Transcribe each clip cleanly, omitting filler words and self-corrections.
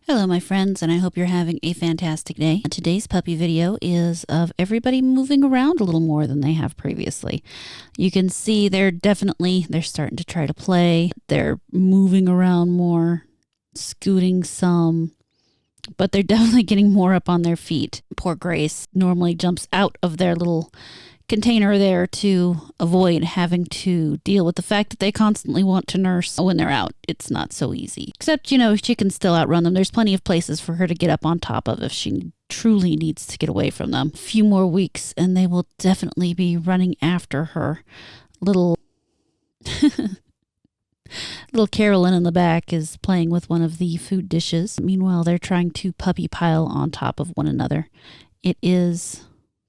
Hello my friends, and I hope you're having a fantastic day. Today's puppy video is of everybody moving around a little more than they have previously. You can see they're starting to try to play. They're moving around more, scooting some, but they're definitely getting more up on their feet. Poor Grace normally jumps out of their little container there to avoid having to deal with the fact that they constantly want to nurse when they're out. It's not so easy. Except, she can still outrun them. There's plenty of places for her to get up on top of if she truly needs to get away from them. A few more weeks and they will definitely be running after her. Little Carolyn in the back is playing with one of the food dishes. Meanwhile, they're trying to puppy pile on top of one another. It is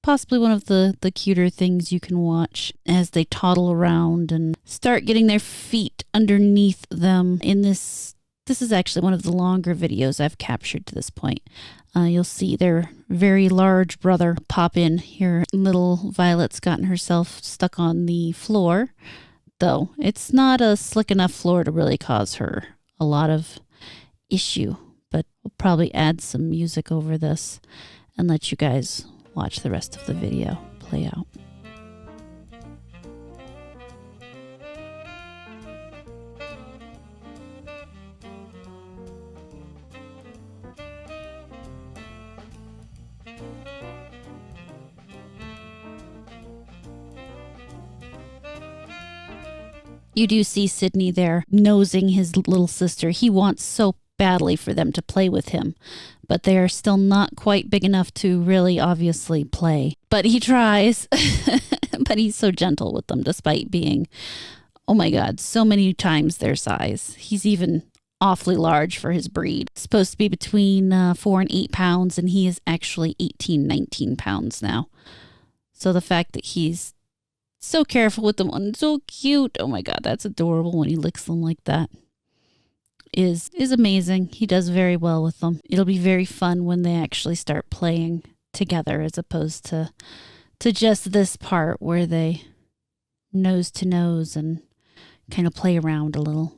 possibly one of the cuter things you can watch as they toddle around and start getting their feet underneath them. This is actually one of the longer videos I've captured to this point. You'll see their very large brother pop in here. Little Violet's gotten herself stuck on the floor, though it's not a slick enough floor to really cause her a lot of issue, but we'll probably add some music over this and let you guys watch the rest of the video play out. You do see Sydney there nosing his little sister. He wants so badly for them to play with him, but they are still not quite big enough to really obviously play. But he tries, but he's so gentle with them despite being, oh my God, so many times their size. He's even awfully large for his breed. It's supposed to be between 4 and 8 pounds, and he is actually 18, 19 pounds now. So the fact that he's so careful with them and so cute, oh my God, that's adorable when he licks them like that. Is amazing. He does very well with them. It'll be very fun when they actually start playing together as opposed to just this part where they nose to nose and kind of play around a little.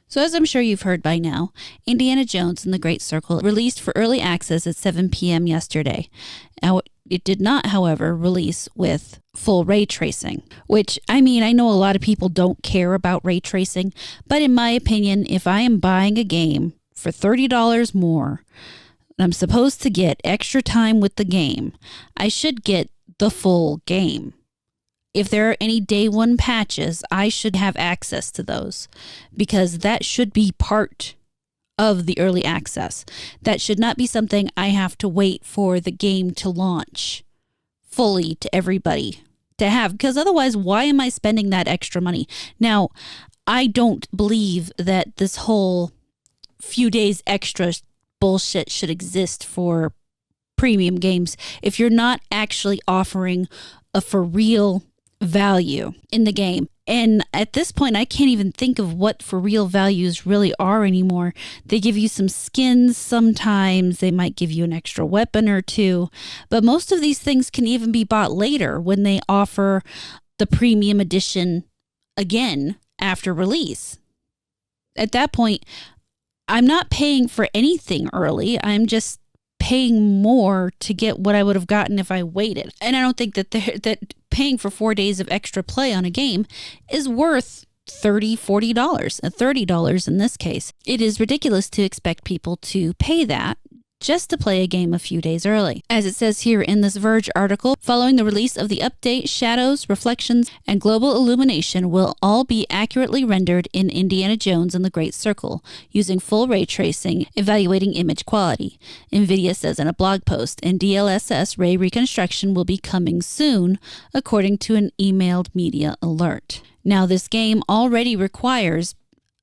So as I'm sure you've heard by now, Indiana Jones and the Great Circle released for early access at 7 p.m. yesterday. Now, it did not, however, release with full ray tracing, which, I know a lot of people don't care about ray tracing, but in my opinion, if I am buying a game for $30 more, and I'm supposed to get extra time with the game, I should get the full game. If there are any day one patches, I should have access to those because that should be part of the early access. That should not be something I have to wait for the game to launch fully to everybody to have, because otherwise, why am I spending that extra money? Now, I don't believe that this whole few days extra bullshit should exist for premium games if you're not actually offering a for real value in the game. And at this point, I can't even think of what for real values really are anymore. They give you some skins sometimes. They might give you an extra weapon or two. But most of these things can even be bought later when they offer the premium edition again after release. At that point, I'm not paying for anything early. I'm just paying more to get what I would have gotten if I waited. And I don't think that paying for 4 days of extra play on a game is worth $30, $40, $30 in this case. It is ridiculous to expect people to pay that just to play a game a few days early. As it says here in this Verge article, following the release of the update, shadows, reflections, and global illumination will all be accurately rendered in Indiana Jones and the Great Circle using full ray tracing, evaluating image quality. NVIDIA says in a blog post, and DLSS ray reconstruction will be coming soon, according to an emailed media alert. Now, this game already requires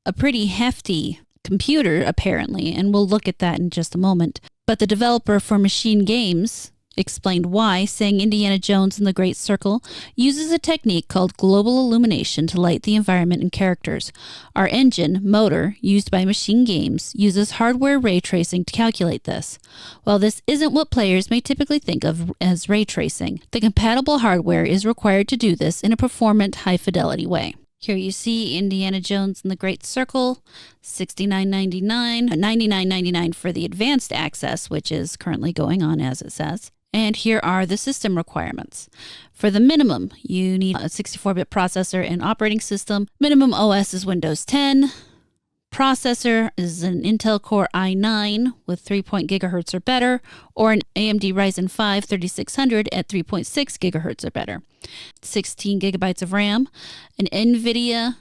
a pretty hefty computer, apparently, and we'll look at that in just a moment. But the developer for Machine Games explained why, saying Indiana Jones and the Great Circle uses a technique called global illumination to light the environment and characters. Our engine, Motor, used by Machine Games, uses hardware ray tracing to calculate this. While this isn't what players may typically think of as ray tracing, the compatible hardware is required to do this in a performant, high-fidelity way. Here you see Indiana Jones and the Great Circle, $69.99, $99.99 for the advanced access, which is currently going on as it says. And here are the system requirements. For the minimum, you need a 64-bit processor and operating system. Minimum OS is Windows 10. Processor is an Intel Core i9 with 3.0 gigahertz or better, or an AMD Ryzen 5 3600 at 3.6 gigahertz or better. 16 gigabytes of RAM, an NVIDIA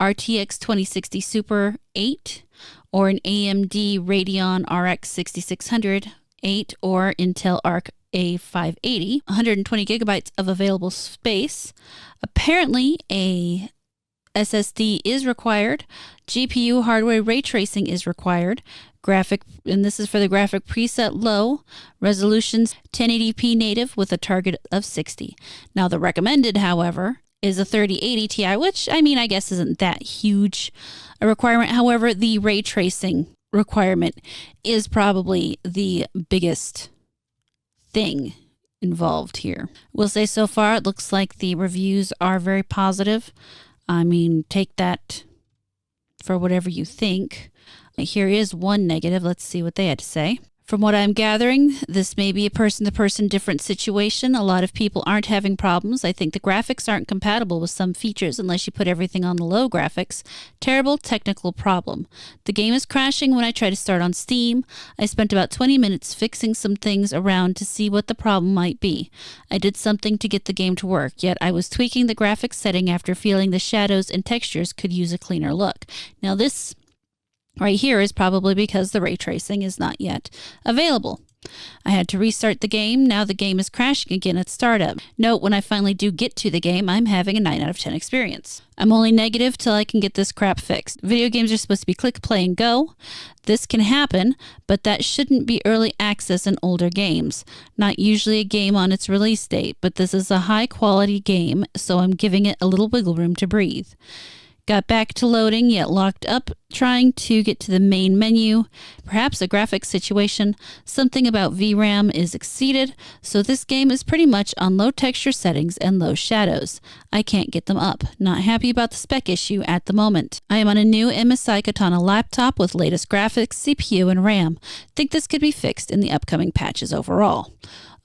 RTX 2060 Super 8, or an AMD Radeon RX 6600 8, or Intel Arc A580, 120 gigabytes of available space. Apparently, a SSD is required. GPU hardware ray tracing is required. And this is for the graphic preset low. Resolutions 1080p native with a target of 60. Now the recommended, however, is a 3080 Ti, which I guess isn't that huge a requirement. However, the ray tracing requirement is probably the biggest thing involved here. We'll say so far it looks like the reviews are very positive. Take that for whatever you think. Here is one negative. Let's see what they had to say. From what I'm gathering, this may be a person-to-person different situation. A lot of people aren't having problems. I think the graphics aren't compatible with some features unless you put everything on the low graphics. Terrible technical problem. The game is crashing when I try to start on Steam. I spent about 20 minutes fixing some things around to see what the problem might be. I did something to get the game to work, yet I was tweaking the graphics setting after feeling the shadows and textures could use a cleaner look. Now this right here is probably because the ray tracing is not yet available. I had to restart the game. Now the game is crashing again at startup. Note, when I finally do get to the game, I'm having a 9 out of 10 experience. I'm only negative till I can get this crap fixed. Video games are supposed to be click, play, and go. This can happen, but that shouldn't be early access in older games. Not usually a game on its release date, but this is a high quality game, so I'm giving it a little wiggle room to breathe. Got back to loading, yet locked up, trying to get to the main menu. Perhaps a graphics situation. Something about VRAM is exceeded, so this game is pretty much on low texture settings and low shadows. I can't get them up. Not happy about the spec issue at the moment. I am on a new MSI Katana laptop with latest graphics, CPU, and RAM. Think this could be fixed in the upcoming patches overall.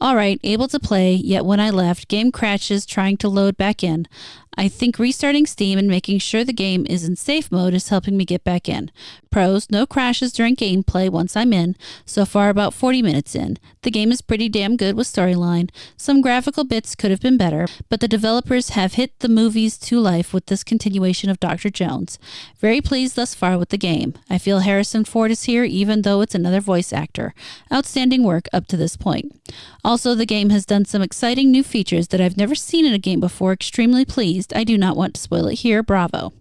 Alright, able to play, yet when I left, game crashes trying to load back in. I think restarting Steam and making sure the game is in safe mode is helping me get back in. Pros, no crashes during gameplay once I'm in. So far about 40 minutes in. The game is pretty damn good with storyline. Some graphical bits could have been better, but the developers have hit the movies to life with this continuation of Dr. Jones. Very pleased thus far with the game. I feel Harrison Ford is here even though it's another voice actor. Outstanding work up to this point. Also, the game has done some exciting new features that I've never seen in a game before. Extremely pleased. I do not want to spoil it here. Bravo.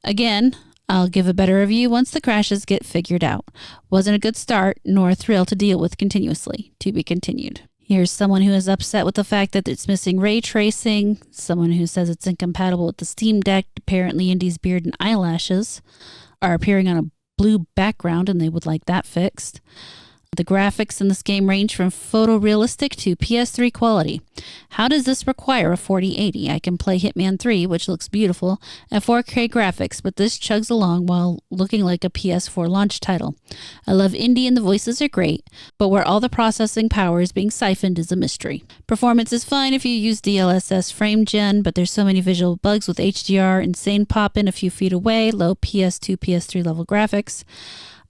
Again, I'll give a better review once the crashes get figured out. Wasn't a good start, nor a thrill to deal with continuously. To be continued. Here's someone who is upset with the fact that it's missing ray tracing. Someone who says it's incompatible with the Steam Deck. Apparently, Indy's beard and eyelashes are appearing on a blue background and they would like that fixed. The graphics in this game range from photorealistic to PS3 quality. How does this require a 4080? I can play Hitman 3, which looks beautiful, at 4K graphics, but this chugs along while looking like a PS4 launch title. I love Indy and the voices are great, but where all the processing power is being siphoned is a mystery. Performance is fine if you use DLSS frame gen, but there's so many visual bugs with HDR, insane pop-in a few feet away, low PS2, PS3 level graphics.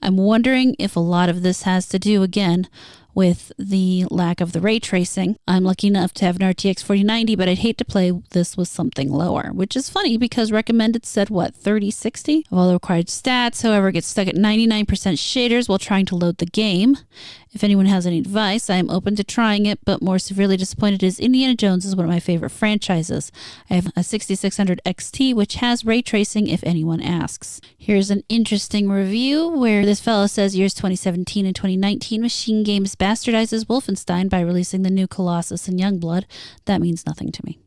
I'm wondering if a lot of this has to do, again, with the lack of the ray tracing. I'm lucky enough to have an RTX 4090, but I'd hate to play this with something lower, which is funny because recommended said, 3060 of all the required stats. However, it gets stuck at 99% shaders while trying to load the game. If anyone has any advice, I am open to trying it, but more severely disappointed is Indiana Jones is one of my favorite franchises. I have a 6600 XT, which has ray tracing if anyone asks. Here's an interesting review where this fellow says years 2017 and 2019, Machine Games bastardizes Wolfenstein by releasing the new Colossus and Youngblood. That means nothing to me.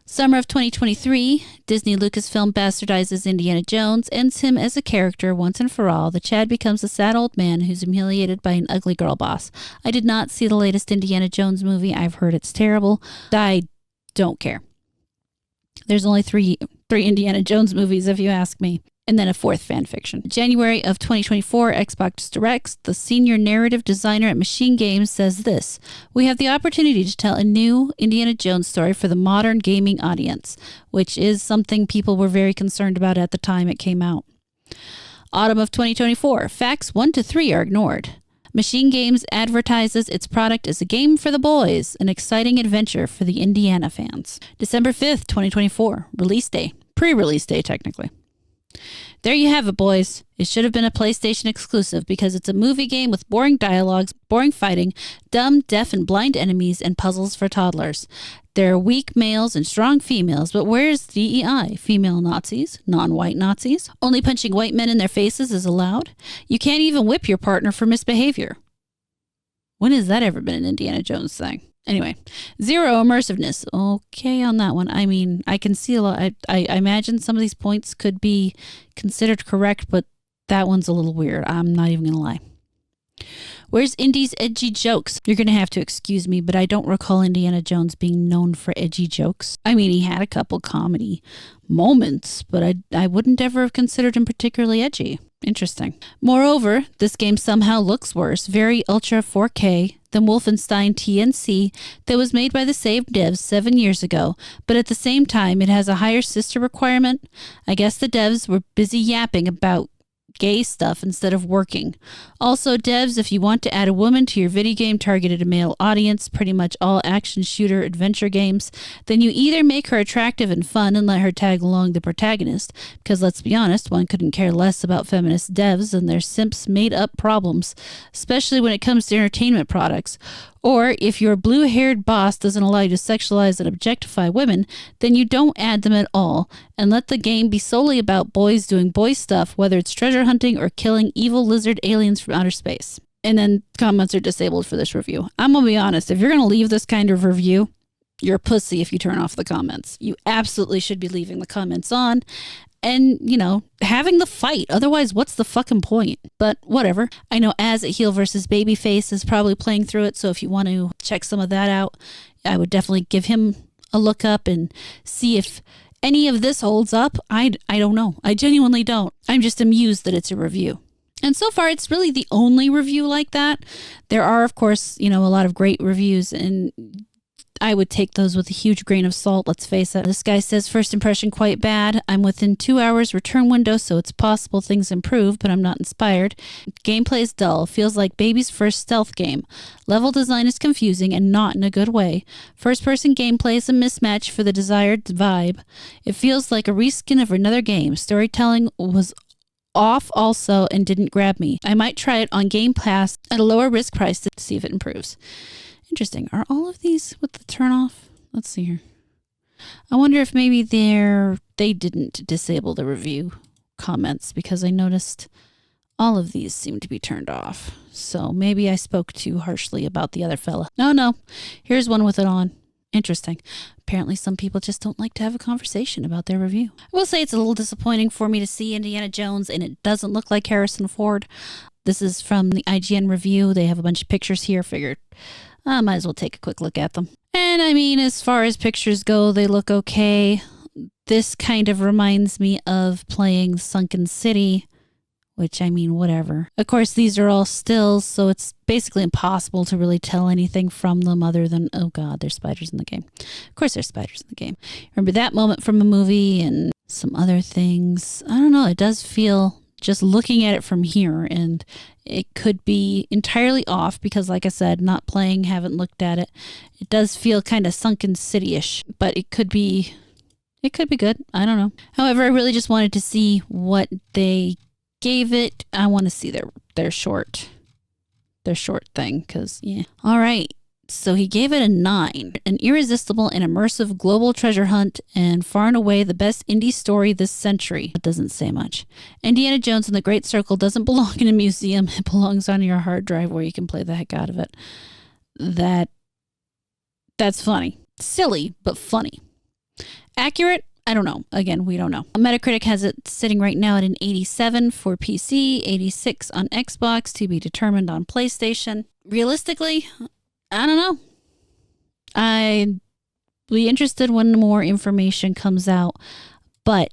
Summer of 2023, Disney Lucasfilm bastardizes Indiana Jones, ends him as a character once and for all. The Chad becomes a sad old man who's humiliated by an ugly girl boss. I did not see the latest Indiana Jones movie. I've heard it's terrible. I don't care. There's only three Indiana Jones movies, if you ask me. And then a fourth fan fiction. January of 2024, Xbox Directs, the senior narrative designer at Machine Games says this: "We have the opportunity to tell a new Indiana Jones story for the modern gaming audience," which is something people were very concerned about at the time it came out. Autumn of 2024, facts 1 to 3 are ignored. Machine Games advertises its product as a game for the boys, an exciting adventure for the Indiana fans. December 5th, 2024, release day. Pre-release day, technically. There you have it, boys. It should have been a PlayStation exclusive because it's a movie game with boring dialogues, boring fighting, dumb, deaf, and blind enemies, and puzzles for toddlers. There are weak males and strong females, but where's DEI? Female Nazis? Non-white Nazis? Only punching white men in their faces is allowed? You can't even whip your partner for misbehavior. When has that ever been an Indiana Jones thing? Anyway, zero immersiveness. Okay on that one. I mean, I can see a lot. I imagine some of these points could be considered correct, but that one's a little weird. I'm not even going to lie. Where's Indy's edgy jokes? You're going to have to excuse me, but I don't recall Indiana Jones being known for edgy jokes. I mean, he had a couple comedy moments, but I wouldn't ever have considered him particularly edgy. Interesting. Moreover, this game somehow looks worse, very ultra 4K, than Wolfenstein TNC that was made by the same devs 7 years ago, but at the same time it has a higher sister requirement. I guess the devs were busy yapping about gay stuff instead of working. Also, devs, if you want to add a woman to your video game targeted a male audience, pretty much all action shooter adventure games, then you either make her attractive and fun and let her tag along the protagonist, because let's be honest, one couldn't care less about feminist devs and their simps made up problems, especially when it comes to entertainment products. Or if your blue-haired boss doesn't allow you to sexualize and objectify women, then you don't add them at all, and let the game be solely about boys doing boy stuff, whether it's treasure hunting or killing evil lizard aliens from outer space. And then comments are disabled for this review. I'm going to be honest, if you're going to leave this kind of review, you're a pussy if you turn off the comments. You absolutely should be leaving the comments on and, you know, having the fight. Otherwise, what's the fucking point? But whatever. I know As a Heel versus Babyface is probably playing through it, so if you want to check some of that out, I would definitely give him a look up and see if any of this holds up. I don't know. I genuinely don't. I'm just amused that it's a review. And so far, it's really the only review like that. There are, of course, you know, a lot of great reviews, and I would take those with a huge grain of salt, let's face it. This guy says, first impression quite bad. I'm within 2 hours return window, so it's possible things improve, but I'm not inspired. Gameplay is dull. Feels like baby's first stealth game. Level design is confusing and not in a good way. First-person gameplay is a mismatch for the desired vibe. It feels like a reskin of another game. Storytelling was off also and didn't grab me. I might try it on Game Pass at a lower risk price to see if it improves. Interesting. Are all of these with the turn off? Let's see here. I wonder if maybe they didn't disable the review comments, because I noticed all of these seem to be turned off. So maybe I spoke too harshly about the other fella. No. Here's one with it on. Interesting. Apparently some people just don't like to have a conversation about their review. I will say it's a little disappointing for me to see Indiana Jones and it doesn't look like Harrison Ford. This is from the IGN review. They have a bunch of pictures here. Figured I might as well take a quick look at them. And I mean, as far as pictures go, they look okay. This kind of reminds me of playing Sunken City, which, I mean, whatever. Of course, these are all stills, so it's basically impossible to really tell anything from them other than, oh God, there's spiders in the game. Of course there's spiders in the game. Remember that moment from a movie and some other things. I don't know, it does feel, just looking at it from here, and it could be entirely off because, like I said, not playing, haven't looked at it. It does feel kind of Sunken City-ish, but it could be good. I don't know. However, I really just wanted to see what they gave it. I want to see their short thing, because yeah. All right. So he gave it a 9. An irresistible and immersive global treasure hunt, and far and away the best indie story this century. It doesn't say much. Indiana Jones and the Great Circle doesn't belong in a museum. It belongs on your hard drive where you can play the heck out of it. That's funny. Silly, but funny. Accurate? I don't know. Again, we don't know. Metacritic has it sitting right now at an 87 for PC, 86 on Xbox, to be determined on PlayStation. Realistically, I don't know. be interested when more information comes out. But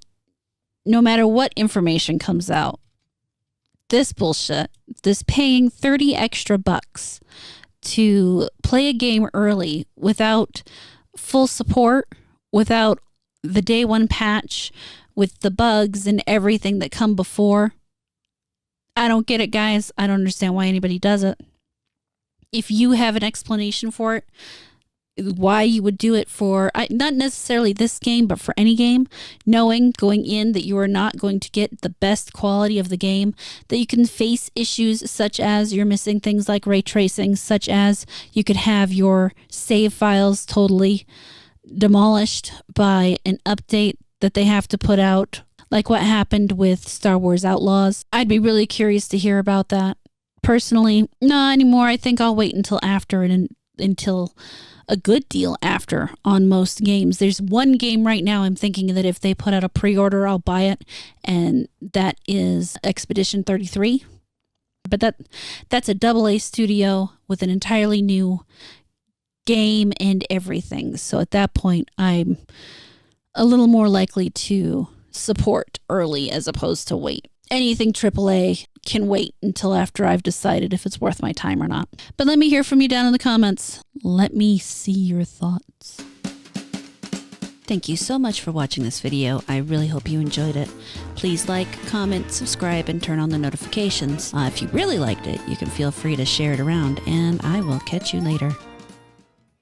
no matter what information comes out, this bullshit, this paying 30 extra bucks to play a game early without full support, without the day one patch, with the bugs and everything that come before. I don't get it, guys. I don't understand why anybody does it. If you have an explanation for it, why you would do it for, not necessarily this game, but for any game, knowing going in that you are not going to get the best quality of the game, that you can face issues such as you're missing things like ray tracing, such as you could have your save files totally demolished by an update that they have to put out, like what happened with Star Wars Outlaws. I'd be really curious to hear about that. Personally, not anymore. I think I'll wait until after and until a good deal after on most games. There's one game right now I'm thinking that if they put out a pre-order, I'll buy it, and that is Expedition 33. But that's a AA studio with an entirely new game and everything. So at that point, I'm a little more likely to support early as opposed to wait. Anything AAA can wait until after I've decided if it's worth my time or not. But let me hear from you down in the comments. Let me see your thoughts. Thank you so much for watching this video. I really hope you enjoyed it. Please like, comment, subscribe, and turn on the notifications. If you really liked it, you can feel free to share it around, and I will catch you later.